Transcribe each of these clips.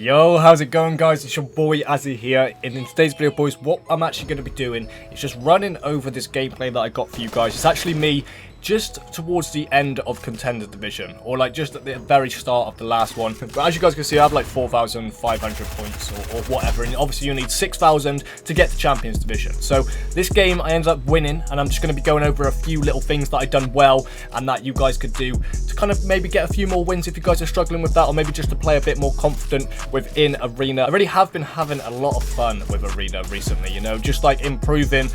Yo, how's it going, guys? It's your boy Azzy here. And in today's video, boys, what I'm actually going to be doing is just running over this gameplay that I got for you guys. It's actually me just towards the end of Contender Division, or like just at the very start of the last one. But as you guys can see, I have like 4,500 points or whatever, and obviously you need 6,000 to get to Champions Division. So this game I ended up winning, and I'm just going to be going over a few little things that I done well and that you guys could do to kind of maybe get a few more wins if you guys are struggling with that, or maybe just to play a bit more confident within Arena. I really have been having a lot of fun with Arena recently, you know, just like improving.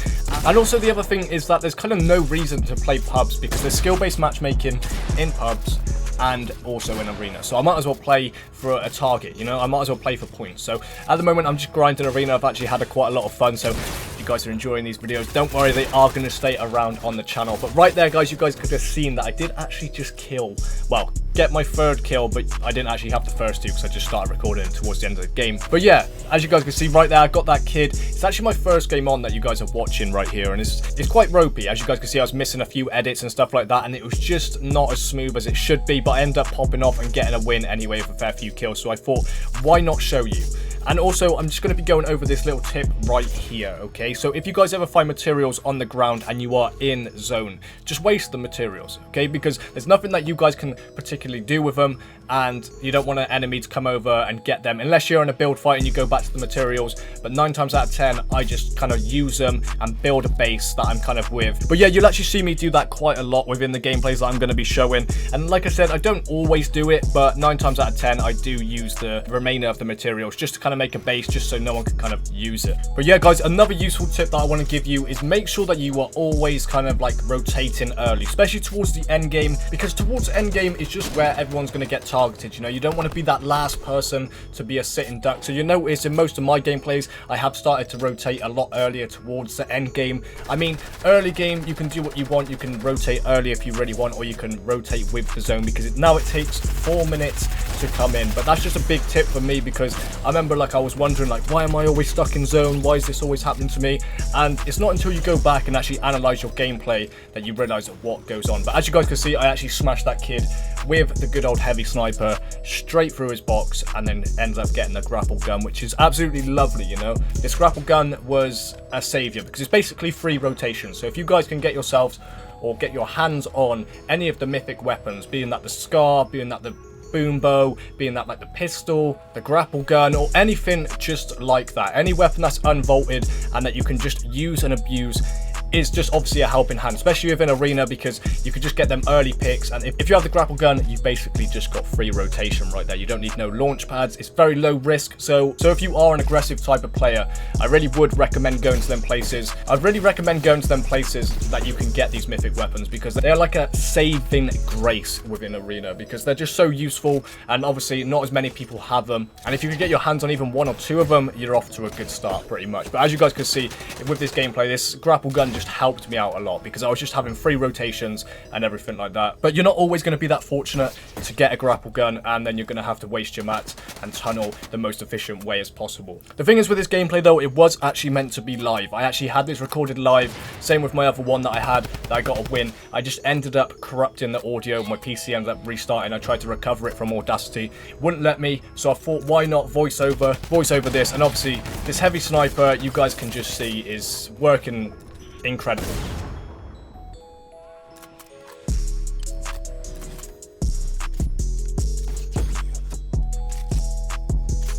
And also the other thing is that there's kind of no reason to play pubs, because there's skill-based matchmaking in pubs and also in Arena. So I might as well play for a target, you know, I might as well play for points. So at the moment I'm just grinding Arena. I've actually had quite a lot of fun, so if you guys are enjoying these videos, don't worry, they are going to stay around on the channel. But right there, guys, you guys could have seen that I did actually just kill, well, get my third kill, but I didn't actually have the first two because I just started recording towards the end of the game. But yeah, as you guys can see right there, I got that kid. It's actually my first game on that you guys are watching right here, and it's quite ropey. As you guys can see, I was missing a few edits and stuff like that, and it was just not as smooth as it should be, but I ended up popping off and getting a win anyway with a fair few kills. So I thought, why not show you? And also, I'm just going to be going over this little tip right here, okay? So if you guys ever find materials on the ground and you are in zone, just waste the materials, okay? Because there's nothing that you guys can particularly do with them, and you don't want an enemy to come over and get them unless you're in a build fight and you go back to the materials. But 9 times out of 10, I just kind of use them and build a base that I'm kind of with. But yeah, you'll actually see me do that quite a lot within the gameplays that I'm going to be showing. And like I said, I don't always do it, but 9 times out of 10, I do use the remainder of the materials just to kind of make a base, just so no one can kind of use it. But yeah, guys, another useful tip that I want to give you is make sure that you are always kind of like rotating early, especially towards the end game, because towards end game is just where everyone's going to get targeted. You know, you don't want to be that last person to be a sitting duck. So you notice in most of my gameplays, I have started to rotate a lot earlier towards the end game. I mean, early game, you can do what you want. You can rotate early if you really want, or you can rotate with the zone, because now it takes 4 minutes to come in. But that's just a big tip for me, because I remember like I was wondering like, why am I always stuck in zone? Why is this always happening to me? And it's not until you go back and actually analyze your gameplay that you realize what goes on. But as you guys can see, I actually smashed that kid with the good old heavy sniper straight through his box, and then ends up getting the grapple gun, which is absolutely lovely. You know, this grapple gun was a savior because it's basically free rotation. So if you guys can get yourselves or get your hands on any of the mythic weapons, being that the Scar, being that the boom bow, being that like the pistol, the grapple gun, or anything just like that, any weapon that's unvaulted and that you can just use and abuse, is just obviously a helping hand, especially within Arena, because you can just get them early picks. And if you have the grapple gun, you've basically just got free rotation right there. You don't need no launch pads. It's very low risk. So if you are an aggressive type of player, I really would recommend going to them places. I'd really recommend going to them places that you can get these mythic weapons, because they're like a saving grace within Arena, because they're just so useful, and obviously not as many people have them. And if you can get your hands on even 1 or 2 of them, you're off to a good start pretty much. But as you guys can see with this gameplay, this grapple gun just helped me out a lot, because I was just having free rotations and everything like that. But you're not always going to be that fortunate to get a grapple gun, and then you're going to have to waste your mats and tunnel the most efficient way as possible. The thing is with this gameplay though, it was actually meant to be live. I actually had this recorded live, same with my other one that I had that I got a win. I just ended up corrupting the audio. My PC ended up restarting. I tried to recover it from Audacity, wouldn't let me, so I thought, why not voice over this? And obviously this heavy sniper, you guys can just see, is working incredible.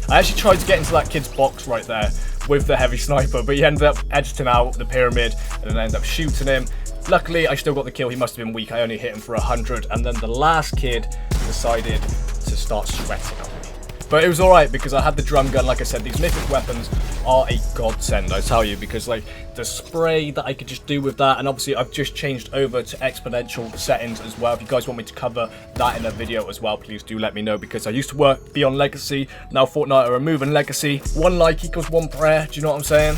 I actually tried to get into that kid's box right there with the heavy sniper, but he ended up exiting out the pyramid and then ended up shooting him. Luckily, I still got the kill. He must have been weak. I only hit him for 100, and then the last kid decided to start sweating on me. But it was alright, because I had the drum gun. Like I said, these mythic weapons are a godsend, I tell you, because like the spray that I could just do with that, and obviously I've just changed over to exponential settings as well. If you guys want me to cover that in a video as well, please do let me know, because I used to be on Legacy. Now Fortnite are removing Legacy. 1 like equals 1 prayer, do you know what I'm saying?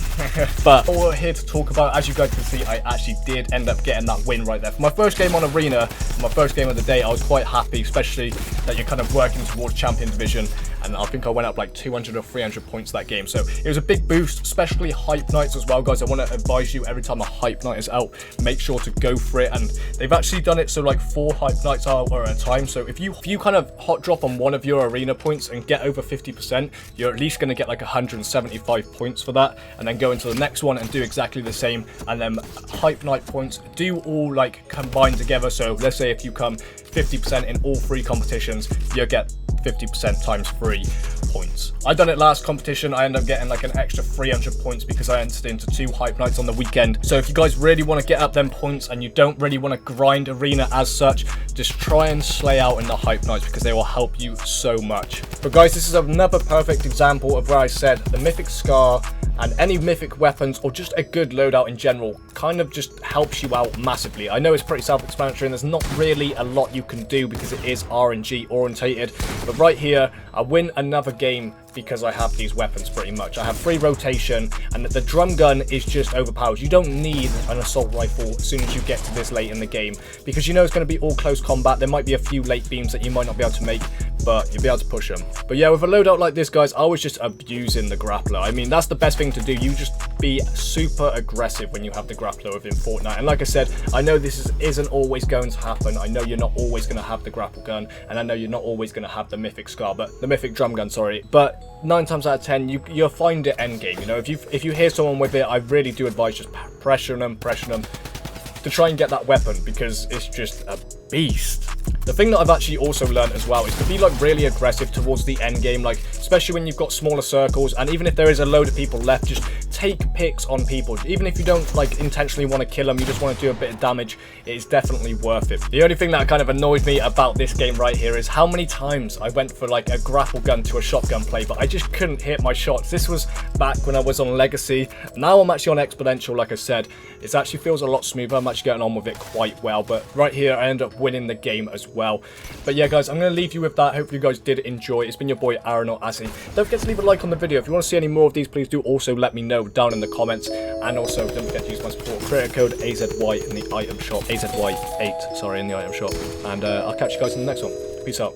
But all we're here to talk about, as you guys can see, I actually did end up getting that win right there. For my first game on Arena, my first game of the day, I was quite happy, especially that you're kind of working towards Champion Division. and I think I went up like 200 or 300 points that game. So it was a big boost, especially hype nights as well, guys. I want to advise you, every time a hype night is out, make sure to go for it. And they've actually done it so like 4 hype nights are at a time. So if you kind of hot drop on one of your arena points and get over 50%, you're at least going to get like 175 points for that, and then go into the next one and do exactly the same. And then hype night points do all like combine together. So let's say if you come 50% in all 3 competitions, you'll get 50% times 3 points. I done it last competition. I ended up getting like an extra 300 points because I entered into 2 hype nights on the weekend. So if you guys really want to get up them points and you don't really want to grind arena as such, just try and slay out in the hype nights because they will help you so much. But guys, this is another perfect example of where I said the mythic scar and any mythic weapons or just a good loadout in general kind of just helps you out massively. I know it's pretty self-explanatory and there's not really a lot you can do because it is RNG orientated, but right here I win another game because I have these weapons pretty much. I have free rotation and the drum gun is just overpowered. You don't need an assault rifle as soon as you get to this late in the game because you know it's going to be all close combat. There might be a few late beams that you might not be able to make, but you'll be able to push them. But yeah, with a loadout like this, guys, I was just abusing the grappler. I mean, that's the best thing to do. You just be super aggressive when you have the grappler within Fortnite. And like I said, I know this isn't always going to happen. I know you're not always going to have the grapple gun, and I know you're not always going to have the mythic scar, but the mythic drum gun, sorry. But 9 times out of 10, you'll find it end game. You know, if you hear someone with it, I really do advise just pressure them to try and get that weapon because it's just a beast. The thing that I've actually also learned as well is to be like really aggressive towards the end game, like especially when you've got smaller circles, and even if there is a load of people left, just take picks on people. Even if you don't like intentionally want to kill them, you just want to do a bit of damage, it is definitely worth it. The only thing that kind of annoyed me about this game right here is how many times I went for like a grapple gun to a shotgun play, but I just couldn't hit my shots. This was back when I was on Legacy. Now I'm actually on Exponential, like I said. It actually feels a lot smoother. I'm actually getting on with it quite well, but right here I end up winning the game as well. But yeah, guys, I'm going to leave you with that. Hopefully you guys did enjoy. It's been your boy Aaron or Azzy. Don't forget to leave a like on the video. If you want to see any more of these, please do also let me know down in the comments. And also don't forget to use my support creator code AZY in the item shop, AZY8, sorry, in the item shop. And I'll catch you guys in the next one. Peace out.